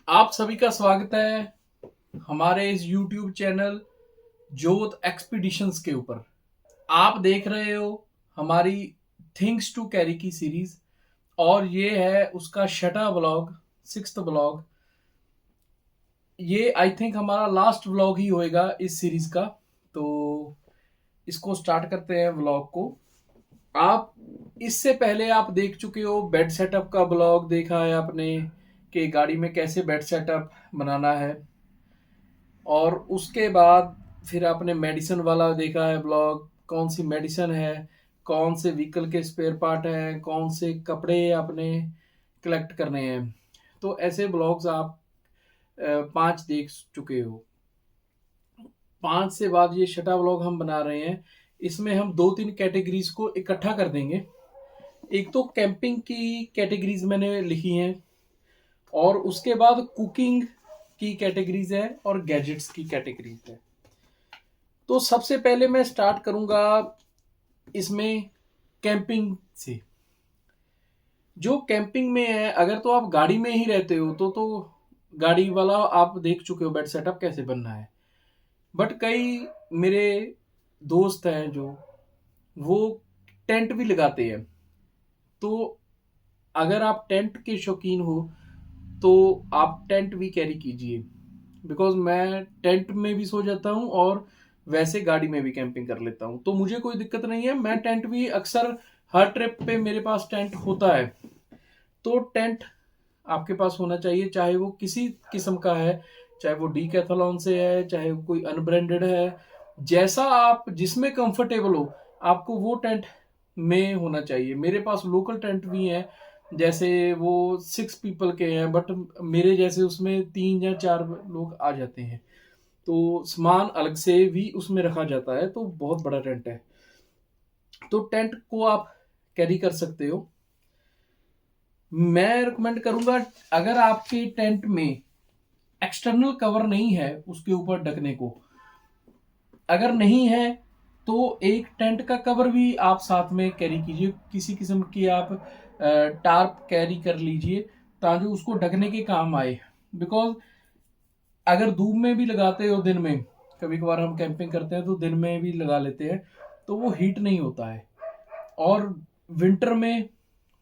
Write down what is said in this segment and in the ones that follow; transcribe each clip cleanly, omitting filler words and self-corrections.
आप सभी का स्वागत है हमारे इस YouTube चैनल जोत एक्सपीडिशंस के ऊपर। आप देख रहे हो हमारी थिंग्स टू कैरी की सीरीज, और ये है उसका छठा व्लॉग, सिक्स्थ व्लॉग। ये आई थिंक हमारा लास्ट व्लॉग ही होएगा इस सीरीज का। तो इसको स्टार्ट करते हैं व्लॉग को। आप इससे पहले आप देख चुके हो, बेड सेटअप का ब्लॉग देखा है आपने कि गाड़ी में कैसे बेड सेटअप बनाना है। और उसके बाद फिर आपने मेडिसिन वाला देखा है ब्लॉग, कौन सी मेडिसिन है, कौन से व्हीकल के स्पेयर पार्ट हैं, कौन से कपड़े आपने कलेक्ट करने हैं। तो ऐसे ब्लॉग्स आप 5 देख चुके हो। 5 से बाद ये छठा ब्लॉग हम बना रहे हैं। इसमें हम 2-3 कैटेगरीज को इकट्ठा कर देंगे। एक तो कैंपिंग की कैटेगरीज मैंने लिखी हैं, और उसके बाद कुकिंग की कैटेगरीज है, और गैजेट्स की कैटेगरीज है। तो सबसे पहले मैं स्टार्ट करूंगा इसमें कैंपिंग से। जो कैंपिंग में है, अगर तो आप गाड़ी में ही रहते हो तो गाड़ी वाला आप देख चुके हो बेड सेटअप कैसे बनना है। बट कई मेरे दोस्त हैं जो वो टेंट भी लगाते हैं। तो अगर आप टेंट के शौकीन हो तो आप टेंट भी कैरी कीजिए, बिकॉज मैं टेंट में भी सो जाता हूँ और वैसे गाड़ी में भी कैंपिंग कर लेता हूँ, तो मुझे कोई दिक्कत नहीं है। मैं टेंट भी अक्सर हर ट्रिप पे मेरे पास टेंट होता है। तो टेंट आपके पास होना चाहिए, चाहे वो किसी किस्म का है, चाहे वो डीकैथलॉन से है, चाहे वो कोई अनब्रांडेड है। जैसा आप जिसमें कंफर्टेबल हो, आपको वो टेंट में होना चाहिए। मेरे पास लोकल टेंट भी हैं, जैसे वो 6 पीपल के हैं, बट मेरे जैसे उसमें 3 या 4 लोग आ जाते हैं, तो सामान अलग से भी उसमें रखा जाता है। तो बहुत बड़ा टेंट है, तो टेंट को आप कैरी कर सकते हो। मैं रिकमेंड करूंगा, अगर आपके टेंट में एक्सटर्नल कवर नहीं है उसके ऊपर ढकने को, अगर नहीं है तो एक टेंट का कवर भी आप साथ में कैरी कीजिए। किसी किस्म की आप टार्प कैरी कर लीजिए, ताकि उसको ढकने के काम आए। बिकॉज अगर धूप में भी लगाते हो दिन में, कभी कभार हम कैंपिंग करते हैं तो दिन में भी लगा लेते हैं, तो वो हीट नहीं होता है। और विंटर में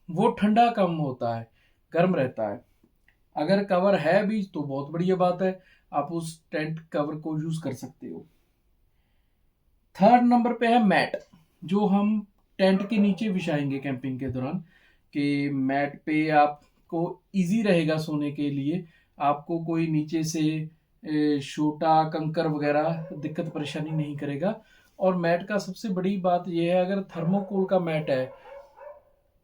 वो ठंडा कम होता है, गर्म रहता है। अगर कवर है भी तो बहुत बढ़िया बात है, आप उस टेंट कवर को यूज कर सकते हो। थर्ड नंबर पे है मैट, जो हम टेंट के नीचे बिछाएंगे कैंपिंग के दौरान। कि मैट पे आपको इजी रहेगा सोने के लिए, आपको कोई नीचे से छोटा कंकर वगैरह दिक्कत परेशानी नहीं करेगा। और मैट का सबसे बड़ी बात यह है, अगर थर्मोकोल का मैट है,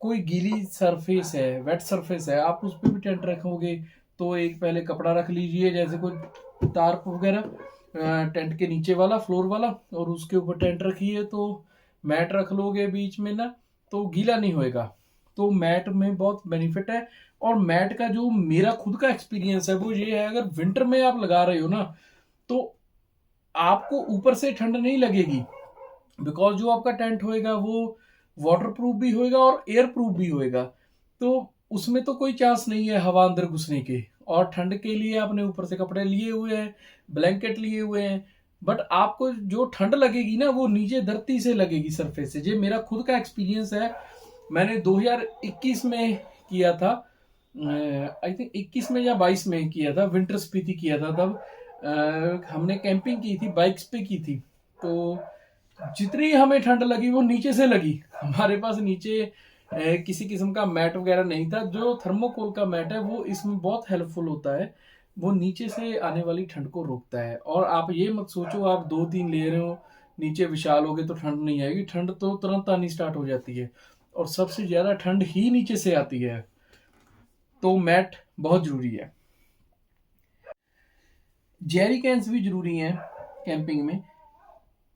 कोई गीली सरफेस है, वेट सरफेस है, आप उस पर भी टेंट रखोगे तो एक पहले कपड़ा रख लीजिए, जैसे कोई तारप वगैरह टेंट के नीचे वाला, फ्लोर वाला, और उसके ऊपर टेंट रखिए। तो मैट रख लोगे बीच में ना, तो गीला नहीं होएगा। तो मैट में बहुत बेनिफिट है। और मैट का जो मेरा खुद का एक्सपीरियंस है वो ये है, अगर विंटर में आप लगा रहे हो ना, तो आपको ऊपर से ठंड नहीं लगेगी, बिकॉज जो आपका टेंट होएगा वो वाटर प्रूफ भी होएगा और एयर प्रूफ भी होएगा। तो उसमें तो कोई चांस नहीं है हवा अंदर घुसने के। और ठंड के लिए आपने ऊपर से कपड़े लिए हुए हैं, ब्लैंकेट लिए हुए हैं, बट आपको जो ठंड लगेगी ना वो नीचे धरती से लगेगी, सरफेस से। ये मेरा खुद का एक्सपीरियंस है। मैंने 2021 में किया था, आई थिंक 21 में या 22 में किया था, विंटर स्पीति किया था तब। हमने कैंपिंग की थी, बाइक्स पे की थी। तो जितनी हमें ठंड लगी वो नीचे से लगी। हमारे पास नीचे किसी किस्म का मैट वगैरह नहीं था। जो थर्मोकोल का मैट है वो इसमें बहुत हेल्पफुल होता है, वो नीचे से आने वाली ठंड को रोकता है। और आप ये मत सोचो आप 2-3 ले रहे हो नीचे विशाल हो गए तो ठंड नहीं आएगी, ठंड तो तुरंत आनी स्टार्ट हो जाती है, और सबसे ज्यादा ठंड ही नीचे से आती है। तो मैट बहुत जरूरी है। जेरी कैंस भी जरूरी हैं कैंपिंग में।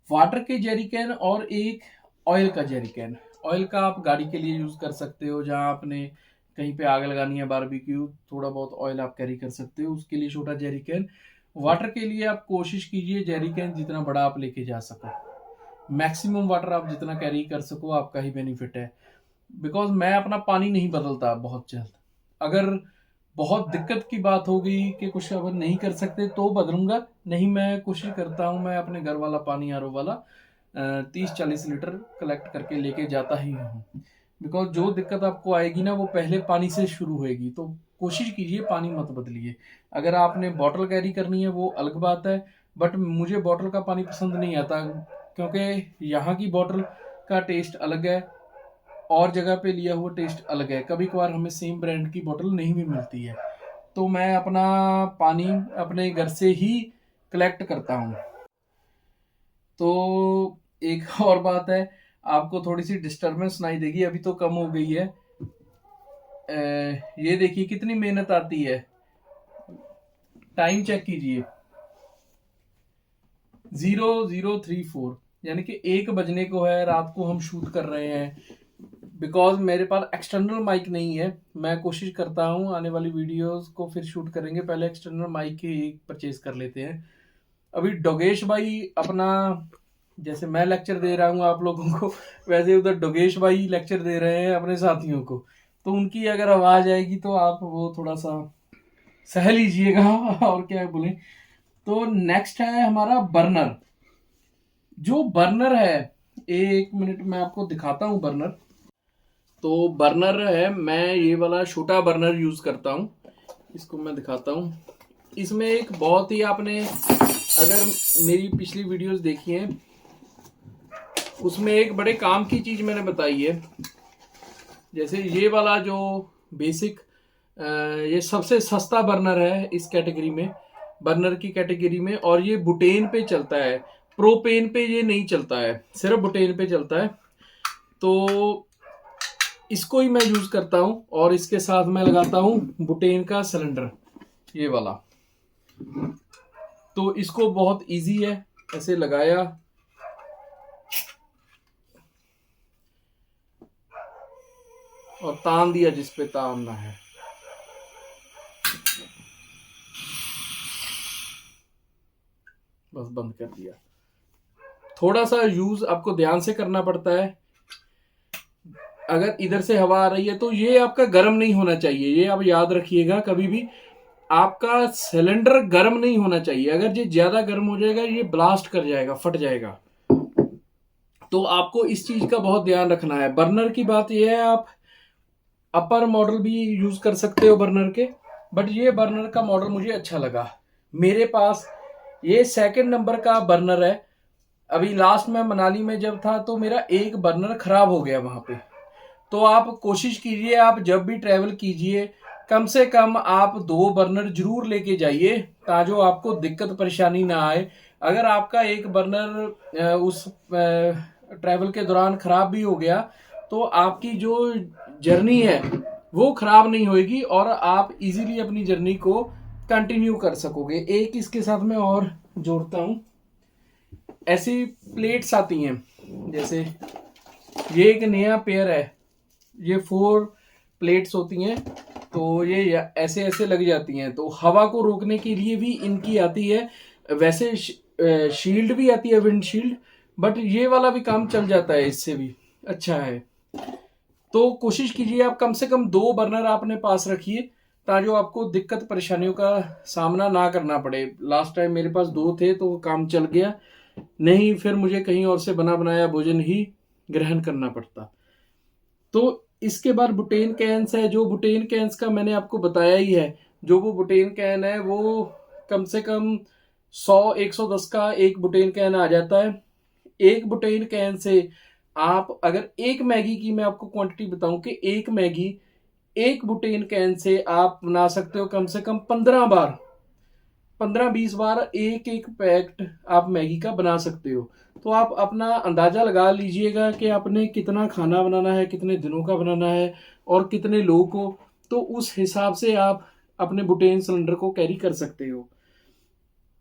वाटर के जेरी कैन और एक ऑयल का जेरी कैन। ऑयल का आप गाड़ी के लिए यूज कर सकते हो, जहां आपने कहीं पे आग लगानी है, बारबेक्यू, थोड़ा बहुत ऑयल आप कैरी कर सकते हो, उसके लिए छोटा जेरी कैन। वाटर के लिए आप कोशिश कीजिए जेरी कैन जितना बड़ा आप लेके जा सको। मैक्सिमम वाटर आप जितना कैरी कर सको आपका ही बेनिफिट है। बिकॉज मैं अपना पानी नहीं बदलता बहुत जल्द। अगर बहुत दिक्कत की बात हो गई कि कुछ अब नहीं कर सकते तो बदलूंगा, नहीं मैं कोशिश करता हूँ मैं अपने घर वाला पानी आर ओ वाला 30-40 लीटर कलेक्ट करके लेके जाता ही हूँ। बिकॉज जो दिक्कत आपको आएगी ना वो पहले पानी से शुरू होएगी, तो कोशिश कीजिए पानी मत बदलिए। अगर आपने बॉटल कैरी करनी है वो अलग बात है, बट मुझे बॉटल का पानी पसंद नहीं आता, क्योंकि यहाँ की बॉटल का टेस्ट अलग है और जगह पे लिया हुआ टेस्ट अलग है। कभी कभार हमें सेम ब्रांड की बोतल नहीं भी मिलती है, तो मैं अपना पानी अपने घर से ही कलेक्ट करता हूँ। तो एक और बात है, आपको थोड़ी सी डिस्टरबेंस सुनाई देगी, अभी तो कम हो गई है। ये देखिए कितनी मेहनत आती है, टाइम चेक कीजिए 0034, यानी कि 1 बजने को है, रात को हम शूट कर रहे हैं। बिकॉज मेरे पास एक्सटर्नल माइक नहीं है, मैं कोशिश करता हूँ आने वाली वीडियोस को फिर शूट करेंगे, पहले एक्सटर्नल माइक ही परचेज कर लेते हैं। अभी डोगेश भाई अपना, जैसे मैं लेक्चर दे रहा हूँ आप लोगों को, वैसे उधर डोगेश भाई लेक्चर दे रहे हैं अपने साथियों को, तो उनकी अगर आवाज आएगी तो आप वो थोड़ा सा सह लीजिएगा और क्या बोले। तो नेक्स्ट है हमारा बर्नर। जो बर्नर है, 1 मिनट मैं आपको दिखाता हूँ बर्नर। तो बर्नर है, मैं ये वाला छोटा बर्नर यूज करता हूँ, इसको मैं दिखाता हूँ। इसमें एक बहुत ही, आपने अगर मेरी पिछली वीडियोस देखी हैं उसमें एक बड़े काम की चीज मैंने बताई है। जैसे ये वाला जो बेसिक, ये सबसे सस्ता बर्नर है इस कैटेगरी में, बर्नर की कैटेगरी में, और ये बुटेन पे चलता है, प्रोपेन पे ये नहीं चलता है, सिर्फ बुटेन पे चलता है। तो इसको ही मैं यूज करता हूं, और इसके साथ मैं लगाता हूं बुटेन का सिलेंडर, ये वाला। तो इसको बहुत इजी है, ऐसे लगाया और तान दिया जिस पे तानना है। बस बंद कर दिया। थोड़ा सा यूज आपको ध्यान से करना पड़ता है। अगर इधर से हवा आ रही है तो ये आपका गर्म नहीं होना चाहिए, ये आप याद रखिएगा कभी भी, आपका सिलेंडर गर्म नहीं होना चाहिए। अगर ये ज्यादा गर्म हो जाएगा ये ब्लास्ट कर जाएगा, फट जाएगा। तो आपको इस चीज का बहुत ध्यान रखना है। बर्नर की बात यह है, आप अपर मॉडल भी यूज कर सकते हो बर्नर के, बट ये बर्नर का मॉडल मुझे अच्छा लगा। मेरे पास ये 2nd नंबर का बर्नर है। अभी लास्ट में मनाली में जब था तो मेरा एक बर्नर खराब हो गया वहां पे। तो आप कोशिश कीजिए, आप जब भी ट्रेवल कीजिए कम से कम आप 2 बर्नर जरूर लेके जाइए, ताकि आपको दिक्कत परेशानी ना आए। अगर आपका एक बर्नर उस ट्रेवल के दौरान खराब भी हो गया तो आपकी जो जर्नी है वो खराब नहीं होगी और आप इजीली अपनी जर्नी को कंटिन्यू कर सकोगे। एक इसके साथ मैं और जोड़ता हूं, ऐसी प्लेट्स आती हैं, जैसे ये एक नया पेयर है, ये 4 प्लेट्स होती हैं, तो ये ऐसे ऐसे लग जाती हैं, तो हवा को रोकने के लिए भी इनकी आती है। वैसे शील्ड भी आती है, विंडशील्ड, बट ये वाला भी काम चल जाता है, इससे भी अच्छा है। तो कोशिश कीजिए आप कम से कम 2 बर्नर अपने पास रखिए, ताकि आपको दिक्कत परेशानियों का सामना ना करना पड़े। लास्ट टाइम मेरे पास 2 थे तो काम चल गया, नहीं फिर मुझे कहीं और से बना बनाया भोजन ही ग्रहण करना पड़ता। तो इसके बाद बुटेन कैंस है। जो बुटेन कैंस का मैंने आपको बताया ही है, जो वो बुटेन कैन है वो कम से कम 100-110 का एक बुटेन कैन आ जाता है। एक बुटेन कैन से आप अगर एक मैगी की मैं आपको क्वांटिटी बताऊं कि एक मैगी एक बुटेन कैन से आप बना सकते हो कम से कम 15 बार, 15-20 बार एक एक पैकेट आप मैगी का बना सकते हो। तो आप अपना अंदाजा लगा लीजिएगा कि आपने कितना खाना बनाना है, कितने दिनों का बनाना है और कितने लोगों को, तो उस हिसाब से आप अपने बुटेन सिलेंडर को कैरी कर सकते हो।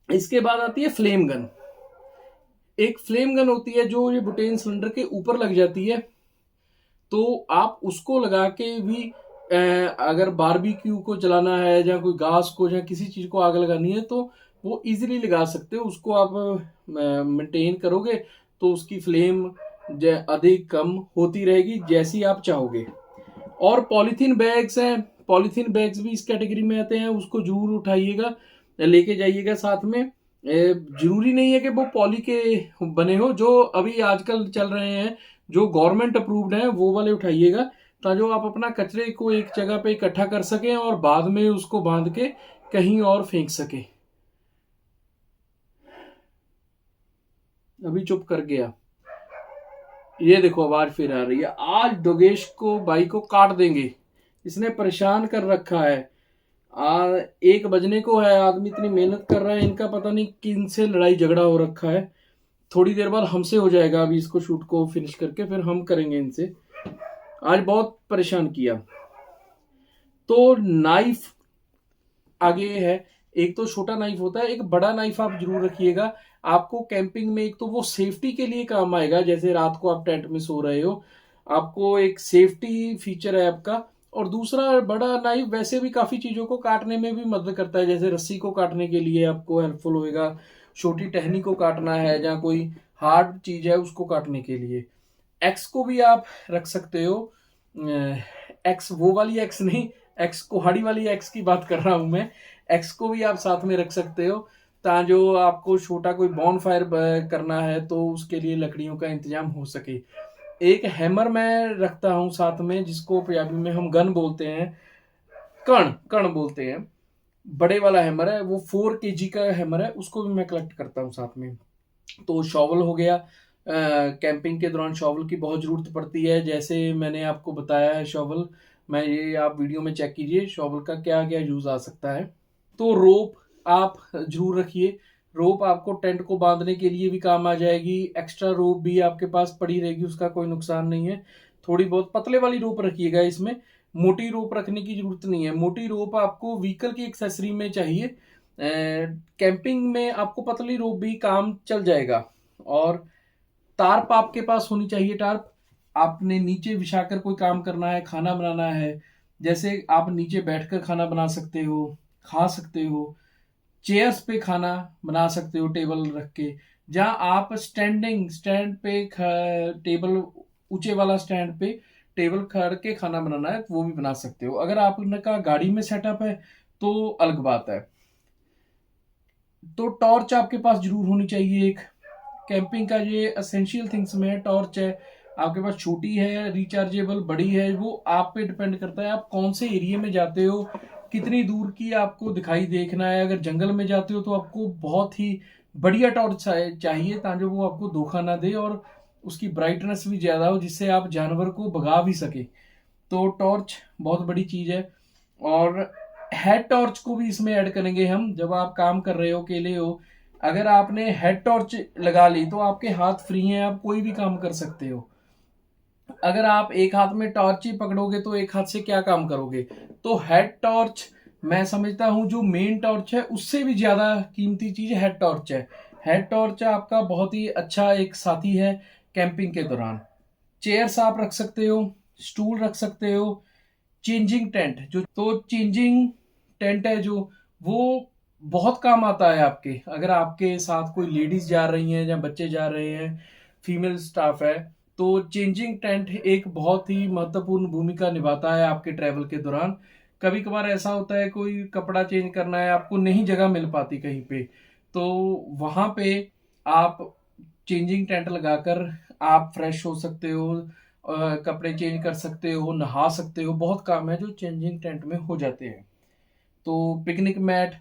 इसके बाद आती है फ्लेम गन। एक फ्लेम गन होती है जो ये बुटेन सिलेंडर के ऊपर लग जाती है, तो आप उसको लगा के भी अगर बारबेक्यू को जलाना है या कोई घास को या किसी चीज को आग लगानी है तो वो इजीली लगा सकते हो। उसको आप मेंटेन करोगे तो उसकी फ्लेम अधिक कम होती रहेगी जैसी आप चाहोगे। और पॉलीथीन बैग्स हैं, पॉलीथीन बैग्स भी इस कैटेगरी में आते हैं, उसको जरूर उठाइएगा, लेके जाइएगा साथ में। जरूरी नहीं है कि वो पॉली के बने हो, जो अभी आजकल चल रहे हैं, जो गवर्नमेंट अप्रूव्ड है वो वाले उठाइएगा, ताकि आप अपना कचरे को एक जगह पे इकट्ठा कर सकें और बाद में उसको बांध के कहीं और फेंक सके। अभी चुप कर गया, ये देखो आवाज फिर आ रही है। आज दोगेश को भाई को काट देंगे, इसने परेशान कर रखा है। 1 बजने को है, आदमी इतनी मेहनत कर रहा है, इनका पता नहीं किन से लड़ाई झगड़ा हो रखा है। थोड़ी देर बाद हमसे हो जाएगा, अभी इसको शूट को फिनिश करके फिर हम करेंगे इनसे। आज बहुत परेशान किया। तो नाइफ आगे है, एक तो छोटा नाइफ होता है, एक बड़ा नाइफ आप जरूर रखिएगा। आपको कैंपिंग में एक तो वो सेफ्टी के लिए काम आएगा, जैसे रात को आप टेंट में सो रहे हो, आपको एक सेफ्टी फीचर है आपका। और दूसरा बड़ा नाइफ वैसे भी काफी चीजों को काटने में भी मदद करता है, जैसे रस्सी को काटने के लिए आपको हेल्पफुल होएगा, छोटी टहनी को काटना है या कोई हार्ड चीज है उसको काटने के लिए। एक्स को भी आप रख सकते हो, एक्स वो वाली एक्स नहीं, एक्स कुहाड़ी वाली एक्स की बात कर रहा हूं मैं। एक्स को भी आप साथ में रख सकते हो, जो आपको छोटा कोई बॉन फायर करना है तो उसके लिए लकड़ियों का इंतजाम हो सके। एक हैमर मैं रखता हूं साथ में, जिसको पंजाबी में हम गन बोलते हैं, कण कण बोलते हैं। बड़े वाला हैमर है, वो 4 kg का हैमर है, उसको भी मैं कलेक्ट करता हूँ साथ में। तो शॉवल हो गया, कैंपिंग के दौरान शॉवल की बहुत ज़रूरत पड़ती है, जैसे मैंने आपको बताया है शॉवल, मैं ये आप वीडियो में चेक कीजिए शॉवल का क्या क्या यूज़ आ सकता है। तो रोप आप जरूर रखिए, रोप आपको टेंट को बांधने के लिए भी काम आ जाएगी, एक्स्ट्रा रोप भी आपके पास पड़ी रहेगी, उसका कोई नुकसान नहीं है। थोड़ी बहुत पतले वाली रोप रखिएगा, इसमें मोटी रोप रखने की जरूरत नहीं है। मोटी रोप आपको व्हीकल की एक्सेसरी में चाहिए, कैंपिंग में आपको पतली रोप भी काम चल जाएगा। और टार्प आपके पास होनी चाहिए। टार्प आपने नीचे बिछाकर कोई काम करना है, खाना बनाना है, जैसे आप नीचे बैठकर खाना बना सकते हो, खा सकते हो, चेयर्स पे खाना बना सकते हो टेबल रख के। जहाँ आप स्टैंड पे टेबल, ऊंचे वाला स्टैंड पे टेबल खड़ के खाना बनाना है वो भी बना सकते हो। अगर आपका गाड़ी में सेटअप है तो अलग बात है। तो टॉर्च आपके पास जरूर होनी चाहिए एक, कैंपिंग का ये असेंशियल थिंग्स में टॉर्च है। आपके पास छोटी है रिचार्जेबल, बड़ी है, वो आप पे डिपेंड करता है आप कौन से एरिया में जाते हो, कितनी दूर की आपको दिखाई देखना है। अगर जंगल में जाते हो तो आपको बहुत ही बढ़िया टॉर्च चाहिए, ताकि वो आपको धोखा ना दे और उसकी ब्राइटनेस भी ज्यादा हो, जिससे आप जानवर को भगा भी सके। तो टॉर्च बहुत बड़ी चीज है। और हेड टॉर्च को भी इसमें ऐड करेंगे हम, जब आप काम कर रहे हो, अकेले हो, अगर आपने हेड टॉर्च लगा ली तो आपके हाथ फ्री हैं, आप कोई भी काम कर सकते हो। अगर आप एक हाथ में टॉर्च ही पकड़ोगे तो एक हाथ से क्या काम करोगे। तो हेड टॉर्च मैं समझता हूं जो मेन टॉर्च है उससे भी ज्यादा कीमती चीज हेड टॉर्च है। हेड टॉर्च आपका बहुत ही अच्छा एक साथी है कैंपिंग के दौरान। चेयर्स आप रख सकते हो, स्टूल रख सकते हो। चेंजिंग टेंट, जो तो चेंजिंग टेंट है जो, वो बहुत काम आता है आपके। अगर आपके साथ कोई लेडीज जा रही हैं या बच्चे जा रहे हैं, फीमेल स्टाफ है, तो चेंजिंग टेंट एक बहुत ही महत्वपूर्ण भूमिका निभाता है आपके ट्रैवल के दौरान। कभी कभार ऐसा होता है कोई कपड़ा चेंज करना है, आपको नहीं जगह मिल पाती कहीं पे, तो वहां पे आप चेंजिंग टेंट लगाकर आप फ्रेश हो सकते हो, कपड़े चेंज कर सकते हो, नहा सकते हो। बहुत काम है जो चेंजिंग टेंट में हो जाते हैं। तो पिकनिक मैट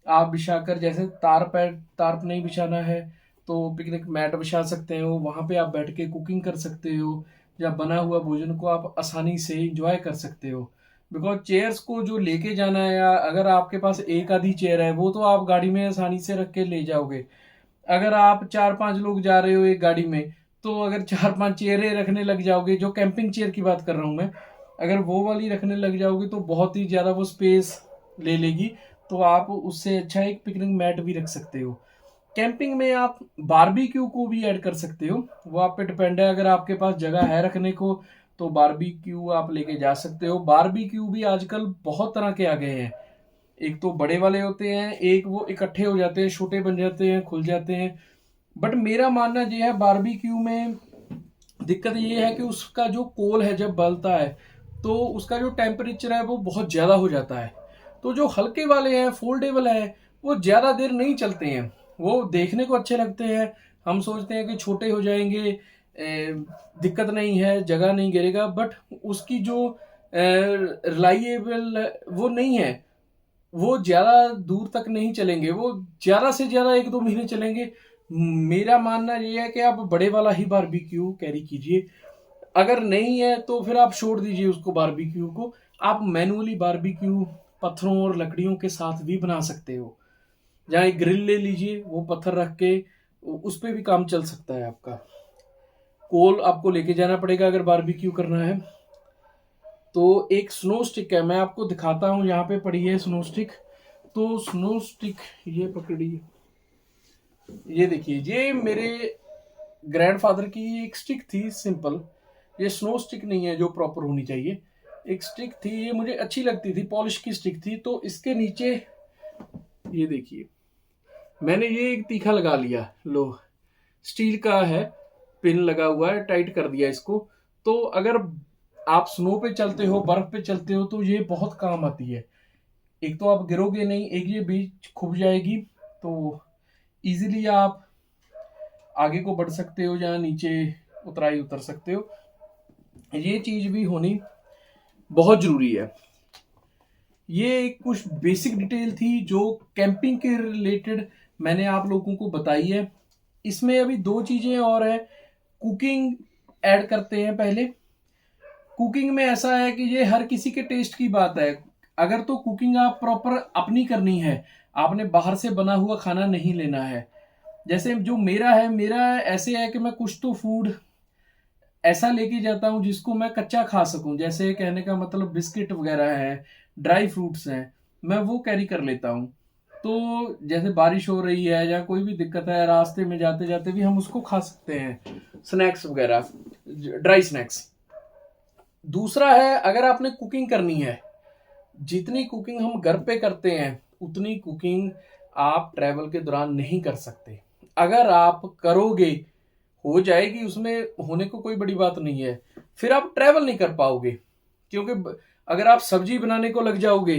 आप बिछाकर, जैसे तारप है, तारप नहीं बिछाना है तो पिकनिक मैट बिछा सकते हो, वहां पे आप बैठ के कुकिंग कर सकते हो, या बना हुआ भोजन को आप आसानी से इंजॉय कर सकते हो। बिकॉज चेयर्स को जो लेके जाना है, या अगर आपके पास एक आधी चेयर है वो तो आप गाड़ी में आसानी से रख के ले जाओगे। अगर आप 4-5 लोग जा रहे हो एक गाड़ी में, तो अगर 4-5 चेयरें रखने लग जाओगे, जो कैंपिंग चेयर की बात कर रहा हूं मैं, अगर वो वाली रखने लग जाओगे तो बहुत ही ज्यादा वो स्पेस ले लेगी। तो आप उससे अच्छा एक पिकनिक मैट भी रख सकते हो। कैंपिंग में आप बारबेक्यू को भी ऐड कर सकते हो, वो आप पे डिपेंड है। अगर आपके पास जगह है रखने को तो बारबेक्यू आप लेके जा सकते हो। बारबेक्यू भी आजकल बहुत तरह के आ गए हैं, एक तो बड़े वाले होते हैं, एक वो इकट्ठे हो जाते हैं, छोटे बन जाते हैं, खुल जाते हैं। बट मेरा मानना ये है बारबेक्यू में दिक्कत ये है कि उसका जो कोल है जब बलता है तो उसका जो टेम्परेचर है वो बहुत ज़्यादा हो जाता है। तो जो हल्के वाले हैं, फोल्डेबल हैं, वो ज़्यादा देर नहीं चलते हैं। वो देखने को अच्छे लगते हैं, हम सोचते हैं कि छोटे हो जाएंगे, दिक्कत नहीं है, जगह नहीं गिरेगा, बट उसकी जो रिलायबल वो नहीं है। वो ज़्यादा दूर तक नहीं चलेंगे, वो ज़्यादा से ज़्यादा 1-2 महीने चलेंगे। मेरा मानना ये है कि आप बड़े वाला ही बारबेक्यू कैरी कीजिए। अगर नहीं है तो फिर आप छोड़ दीजिए उसको, बारबेक्यू को। आप मैनुअली बारबेक्यू पत्थरों और लकड़ियों के साथ भी बना सकते हो। जहाँ एक ग्रिल ले लीजिए, वो पत्थर रख के उस पे भी काम चल सकता है आपका। कोल आपको लेके जाना पड़ेगा अगर बारबेक्यू करना है। तो एक स्नो स्टिक है, मैं आपको दिखाता हूँ, यहाँ पे पड़ी है स्नो स्टिक। तो स्नो स्टिक ये पकड़िए, ये देखिए, ये मेरे ग्रैंडफादर की एक स्टिक थी सिंपल। ये स्नो स्टिक नहीं है जो प्रॉपर होनी चाहिए, एक स्टिक थी, ये मुझे अच्छी लगती थी, पॉलिश की स्टिक थी। तो इसके नीचे ये देखिए, मैंने ये एक तीखा लगा लिया, लो, स्टील का है, पिन लगा हुआ है, टाइट कर दिया इसको। तो अगर आप स्नो पे चलते हो, बर्फ पे चलते हो, तो ये बहुत काम आती है। एक तो आप गिरोगे नहीं, एक ये बीच खुब जाएगी, तो इजीली आप आगे को बढ़ सकते हो, जहाँ नीचे उतराई उतर सकते हो। ये चीज भी होनी बहुत जरूरी है। ये कुछ बेसिक डिटेल थी जो कैंपिंग के रिलेटेड मैंने आप लोगों को बताई है। इसमें अभी 2 चीजें और है। कुकिंग ऐड करते हैं पहले। कुकिंग में ऐसा है कि ये हर किसी के टेस्ट की बात है। अगर तो कुकिंग आप प्रॉपर अपनी करनी है, आपने बाहर से बना हुआ खाना नहीं लेना है। जैसे जो मेरा है, मेरा ऐसे है कि मैं कुछ तो फूड ऐसा लेके जाता हूँ जिसको मैं कच्चा खा सकूं। जैसे कहने का मतलब बिस्किट वगैरह है, ड्राई फ्रूट्स हैं, मैं वो कैरी कर लेता हूँ। तो जैसे बारिश हो रही है या कोई भी दिक्कत है, रास्ते में जाते जाते भी हम उसको खा सकते हैं, स्नैक्स वगैरह, ड्राई स्नैक्स। दूसरा है, अगर आपने कुकिंग करनी है, जितनी कुकिंग हम घर पे करते हैं उतनी कुकिंग आप ट्रैवल के दौरान नहीं कर सकते। अगर आप करोगे, हो जाएगी, उसमें होने को कोई बड़ी बात नहीं है, फिर आप ट्रैवल नहीं कर पाओगे। क्योंकि अगर आप सब्जी बनाने को लग जाओगे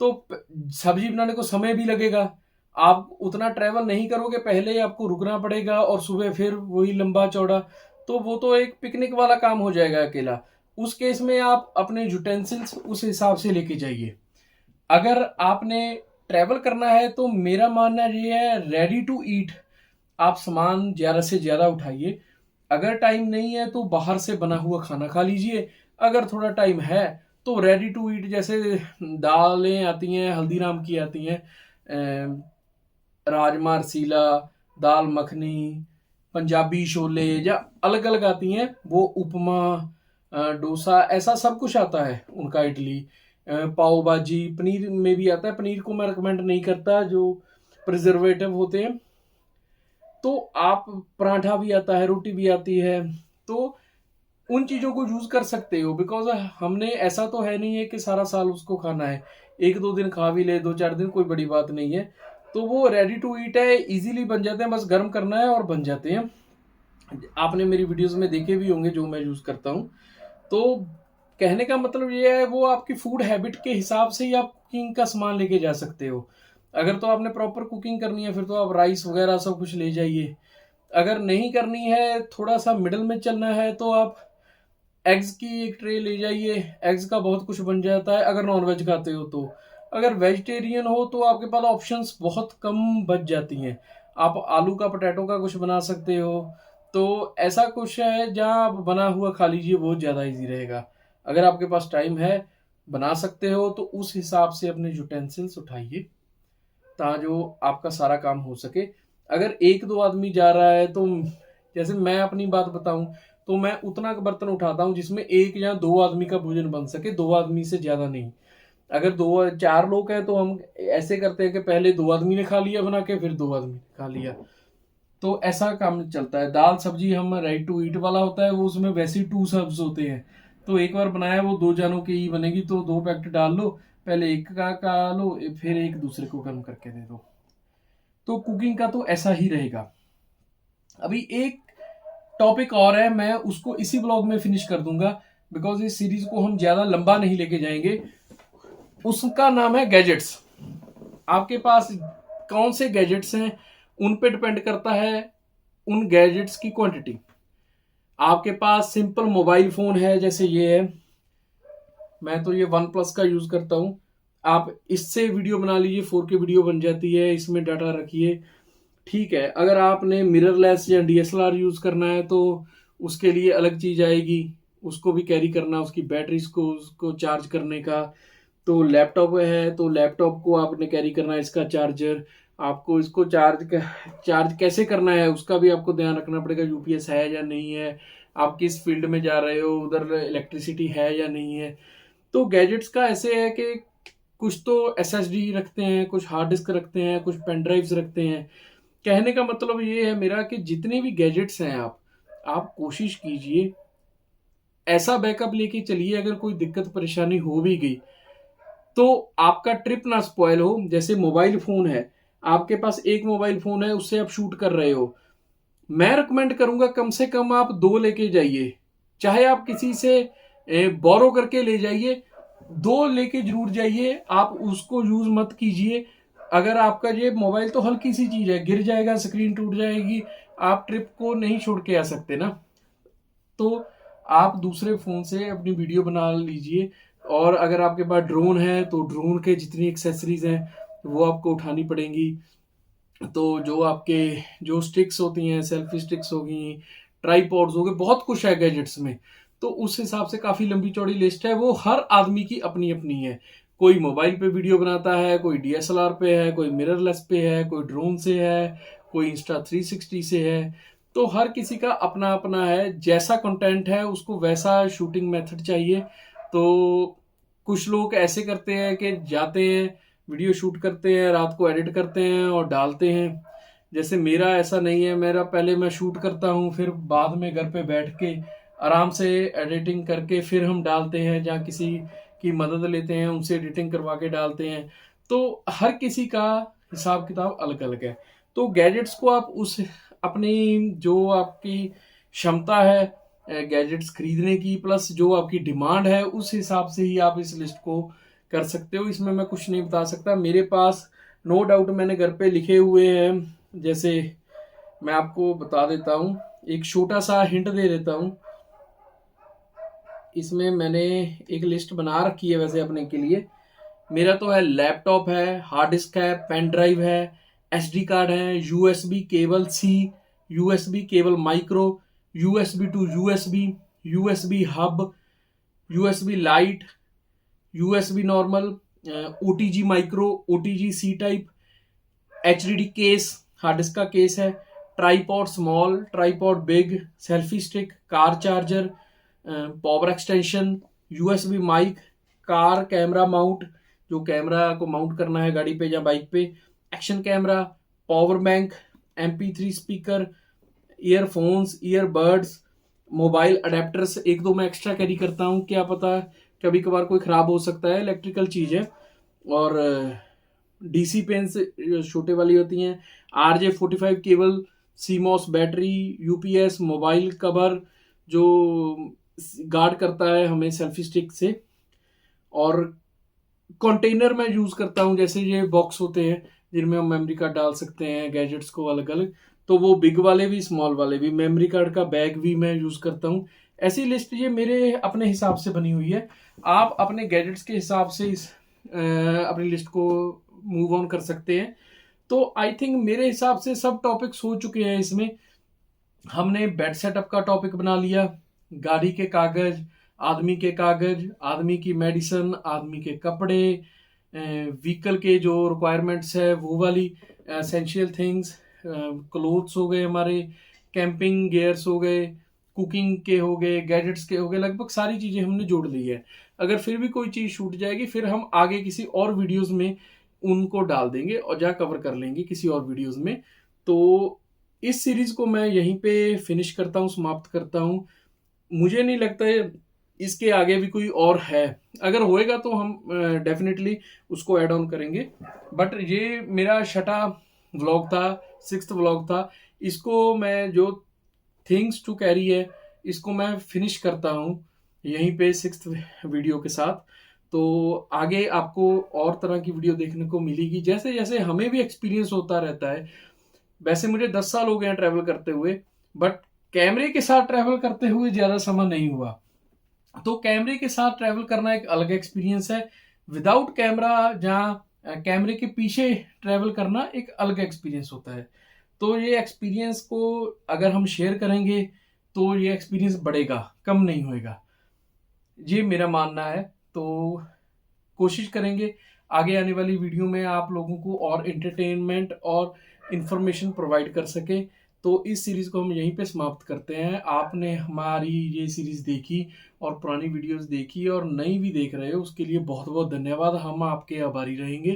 तो सब्जी बनाने को समय भी लगेगा, आप उतना ट्रैवल नहीं करोगे, पहले आपको रुकना पड़ेगा और सुबह फिर वही लंबा चौड़ा, तो वो तो एक पिकनिक वाला काम हो जाएगा अकेला। उस केस में आप अपने यूटेंसिल्स उस हिसाब से लेके जाइए। अगर आपने ट्रैवल करना है तो मेरा मानना ये है, रेडी टू ईट आप सामान ज्यादा से ज्यादा उठाइए। अगर टाइम नहीं है तो बाहर से बना हुआ खाना खा लीजिए। अगर थोड़ा टाइम है तो रेडी टू ईट, जैसे दालें आती हैं, हल्दीराम की आती हैं, राजमा रसीला, दाल मखनी, पंजाबी शोले, या अलग अलग आती हैं, वो उपमा, डोसा, ऐसा सब कुछ आता है उनका, इडली, पाव भाजी, पनीर में भी आता है। पनीर को मैं रिकमेंड नहीं करता, जो प्रिजर्वेटिव होते हैं। तो आप, पराठा भी आता है, रोटी भी आती है, तो उन चीजों को यूज कर सकते हो। बिकॉज हमने, ऐसा तो है नहीं है कि सारा साल उसको खाना है, 1-2 दिन खा भी ले, 2-4 दिन, कोई बड़ी बात नहीं है। तो वो रेडी टू ईट है, इजीली बन जाते हैं, बस गर्म करना है और बन जाते हैं। आपने मेरी वीडियोस में देखे भी होंगे जो मैं यूज करता हूँ। तो कहने का मतलब ये है, वो आपकी फूड हैबिट के हिसाब से ही आप कुकिंग का सामान लेके जा सकते हो। अगर तो आपने प्रॉपर कुकिंग करनी है फिर तो आप राइस वगैरह सब कुछ ले जाइए। अगर नहीं करनी है, थोड़ा सा मिडल में चलना है, तो आप एग्स की एक ट्रे ले जाइए, एग्स का बहुत कुछ बन जाता है अगर नॉनवेज खाते हो तो। अगर वेजिटेरियन हो तो आपके पास ऑप्शंस बहुत कम बच जाती हैं। आप आलू का, पोटैटो का कुछ बना सकते हो। तो ऐसा कुछ है जहाँ आप बना हुआ खा लीजिए, बहुत ज़्यादा इजी रहेगा। अगर आपके पास टाइम है, बना सकते हो, तो उस हिसाब से अपने यूटेंसिल्स उठाइए ताकि जो आपका सारा काम हो सके। अगर 1-2 आदमी जा रहा है तो, जैसे मैं अपनी बात बताऊं, तो मैं उतना का बर्तन उठाता हूं जिसमें 1 या 2 आदमी का भोजन बन सके, 2 आदमी से ज्यादा नहीं। अगर 2-4 लोग हैं तो हम ऐसे करते हैं कि पहले 2 आदमी ने खा लिया बना के, फिर 2 आदमी ने खा लिया। तो ऐसा काम चलता है। दाल सब्जी हम रेडी टू ईट वाला होता है, वो उसमें वैसे ही 2 सर्व्स होते हैं। तो एक बार बनाया वो 2 जनों की ही बनेगी, तो 2 पैकेट डाल लो, पहले एक का खा लो, फिर एक दूसरे को गर्म करके दे दो। तो कुकिंग का तो ऐसा ही रहेगा। अभी एक टॉपिक और है, मैं उसको इसी ब्लॉग में फिनिश कर दूंगा। बिकॉज इस सीरीज को हम ज्यादा लंबा नहीं लेके जाएंगे। उसका नाम है गैजेट्स। आपके पास कौन से गैजेट्स हैं उन पे डिपेंड करता है उन गैजेट्स की क्वांटिटी। आपके पास सिंपल मोबाइल फोन है, जैसे ये है, मैं तो ये वन प्लस का यूज करता हूं। आप इससे वीडियो बना लीजिए, 4K वीडियो बन जाती है, इसमें डाटा रखिए, ठीक है। अगर आपने मिररलेस या DSLR यूज करना है तो उसके लिए अलग चीज आएगी, उसको भी कैरी करना, उसकी बैटरीज को उसको चार्ज करने का। तो लैपटॉप है तो लैपटॉप को आपने कैरी करना है, इसका चार्जर, आपको इसको चार्ज कैसे करना है उसका भी आपको ध्यान रखना पड़ेगा, यूपीएस है या नहीं है, आप किस फील्ड में जा रहे हो, उधर इलेक्ट्रिसिटी है या नहीं है। तो गैजेट्स का ऐसे है कि कुछ तो एसएसडी रखते हैं, कुछ हार्ड डिस्क रखते हैं, कुछ पेन ड्राइव्स रखते हैं। कहने का मतलब ये है मेरा कि जितने भी गैजेट्स हैं आप कोशिश कीजिए ऐसा बैकअप लेके चलिए, अगर कोई दिक्कत परेशानी हो भी गई तो आपका ट्रिप ना स्पॉयल हो। जैसे मोबाइल फोन है, आपके पास एक मोबाइल फोन है, उससे आप शूट कर रहे हो, मैं रिकमेंड करूंगा कम से कम आप 2 लेके जाइए, चाहे आप किसी से बोरो करके ले जाइए, 2 लेके जरूर जाइए। आप उसको यूज मत कीजिए। अगर आपका ये मोबाइल तो हल्की सी चीज है, गिर जाएगा, स्क्रीन टूट जाएगी, आप ट्रिप को नहीं छोड़ के आ सकते ना। तो आप दूसरे फोन से अपनी वीडियो बना लीजिए। और अगर आपके पास ड्रोन है तो ड्रोन के जितनी एक्सेसरीज हैं वो आपको उठानी पड़ेंगी। तो जो आपके जो स्टिक्स होती हैं, सेल्फी स्टिक्स होगी, ट्राईपॉड्स हो गए, बहुत कुछ है गैजेट्स में। तो उस हिसाब से काफी लंबी चौड़ी लिस्ट है, वो हर आदमी की अपनी अपनी है। कोई मोबाइल पे वीडियो बनाता है, कोई DSLR पे है, कोई मिररलेस पे है, कोई ड्रोन से है, कोई Insta360 से है। तो हर किसी का अपना अपना है, जैसा कंटेंट है उसको वैसा शूटिंग मेथड चाहिए। तो कुछ लोग ऐसे करते हैं कि जाते हैं, वीडियो शूट करते हैं, रात को एडिट करते हैं और डालते हैं। जैसे मेरा ऐसा नहीं है, मेरा पहले मैं शूट करता हूँ, फिर बाद में घर पे बैठ के आराम से एडिटिंग करके फिर हम डालते हैं, जहाँ किसी की मदद लेते हैं, उनसे एडिटिंग करवा के डालते हैं। तो हर किसी का हिसाब किताब अलग अलग है। तो गैजेट्स को आप उस अपनी जो आपकी क्षमता है गैजेट्स खरीदने की, प्लस जो आपकी डिमांड है, उस हिसाब से ही आप इस लिस्ट को कर सकते हो। इसमें मैं कुछ नहीं बता सकता, मेरे पास नो डाउट मैंने घर पे लिखे हुए हैं। जैसे मैं आपको बता देता हूँ, एक छोटा सा हिंट दे देता हूँ। इसमें मैंने एक लिस्ट बना रखी है वैसे अपने के लिए। मेरा तो है, लैपटॉप है, हार्ड डिस्क है, पेन ड्राइव है, SD कार्ड है, USB cable C, USB cable micro, USB to USB, USB hub, USB light, USB normal, OTG micro, OTG C type, HDD case, hard disk का case है, tripod small, tripod big, selfie stick, car charger, power extension, USB mic, car camera mount, जो camera को mount करना है गाड़ी पे या bike पे, action camera, power bank, MP3 speaker, earphones, earbuds, mobile adapters, एक दो मैं एक्स्ट्रा कैरी करता हूँ, क्या पता कभी कभार कोई खराब हो सकता है, इलेक्ट्रिकल चीज है। और DC पेन्स छोटे वाली होती हैं, RJ45 cable, CMOS battery, UPS, mobile cover जो गार्ड करता है हमें सेल्फी स्टिक से। और कंटेनर मैं यूज करता हूँ, जैसे ये बॉक्स होते हैं जिनमें हम मेमोरी कार्ड डाल सकते हैं गैजेट्स को अलग अलग, तो वो बिग वाले भी स्मॉल वाले भी, मेमोरी कार्ड का बैग भी मैं यूज करता हूँ। ऐसी लिस्ट ये मेरे अपने हिसाब से बनी हुई है। आप अपने गैजेट्स के हिसाब से इस अपनी लिस्ट को मूव ऑन कर सकते हैं। तो आई थिंक मेरे हिसाब से सब टॉपिक्स हो चुके हैं इसमें। हमने बेड सेटअप का टॉपिक बना लिया, गाड़ी के कागज, आदमी के कागज, आदमी की मेडिसिन, आदमी के कपड़े, व्हीकल के जो रिक्वायरमेंट्स है वो वाली एसेंशियल थिंग्स, क्लोथ्स हो गए हमारे, कैंपिंग गियर्स हो गए, कुकिंग के हो गए, गैजेट्स के हो गए, लगभग सारी चीजें हमने जोड़ ली है। अगर फिर भी कोई चीज छूट जाएगी फिर हम आगे किसी और वीडियोस में उनको डाल देंगे और जहाँ कवर कर लेंगे किसी और वीडियोस में। तो इस सीरीज को मैं यहीं पे फिनिश करता हूँ, समाप्त करता हूँ। मुझे नहीं लगता है इसके आगे भी कोई और है, अगर होएगा तो हम डेफिनेटली उसको ऐड ऑन करेंगे। बट ये मेरा छठा व्लॉग था, 6th व्लॉग था। इसको मैं जो थिंग्स टू कैरी है इसको मैं फिनिश करता हूँ यहीं पे 6th वीडियो के साथ। तो आगे आपको और तरह की वीडियो देखने को मिलेगी, जैसे जैसे हमें भी एक्सपीरियंस होता रहता है। वैसे मुझे 10 साल हो गए हैं ट्रैवल करते हुए, बट कैमरे के साथ ट्रैवल करते हुए ज़्यादा समय नहीं हुआ। तो कैमरे के साथ ट्रैवल करना एक अलग एक्सपीरियंस है, विदाउट कैमरा जहाँ कैमरे के पीछे ट्रैवल करना एक अलग एक्सपीरियंस होता है। तो ये एक्सपीरियंस को अगर हम शेयर करेंगे तो ये एक्सपीरियंस बढ़ेगा, कम नहीं होएगा, ये मेरा मानना है। तो कोशिश करेंगे आगे आने वाली वीडियो में आप लोगों को और एंटरटेनमेंट और इंफॉर्मेशन प्रोवाइड कर सके। तो इस सीरीज को हम यहीं पे समाप्त करते हैं। आपने हमारी ये सीरीज देखी और पुरानी वीडियोस देखी और नई भी देख रहे हो, उसके लिए बहुत बहुत धन्यवाद, हम आपके आभारी रहेंगे।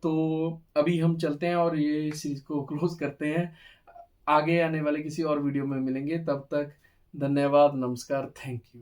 तो अभी हम चलते हैं और ये सीरीज को क्लोज करते हैं। आगे आने वाले किसी और वीडियो में मिलेंगे, तब तक धन्यवाद, नमस्कार, थैंक यू।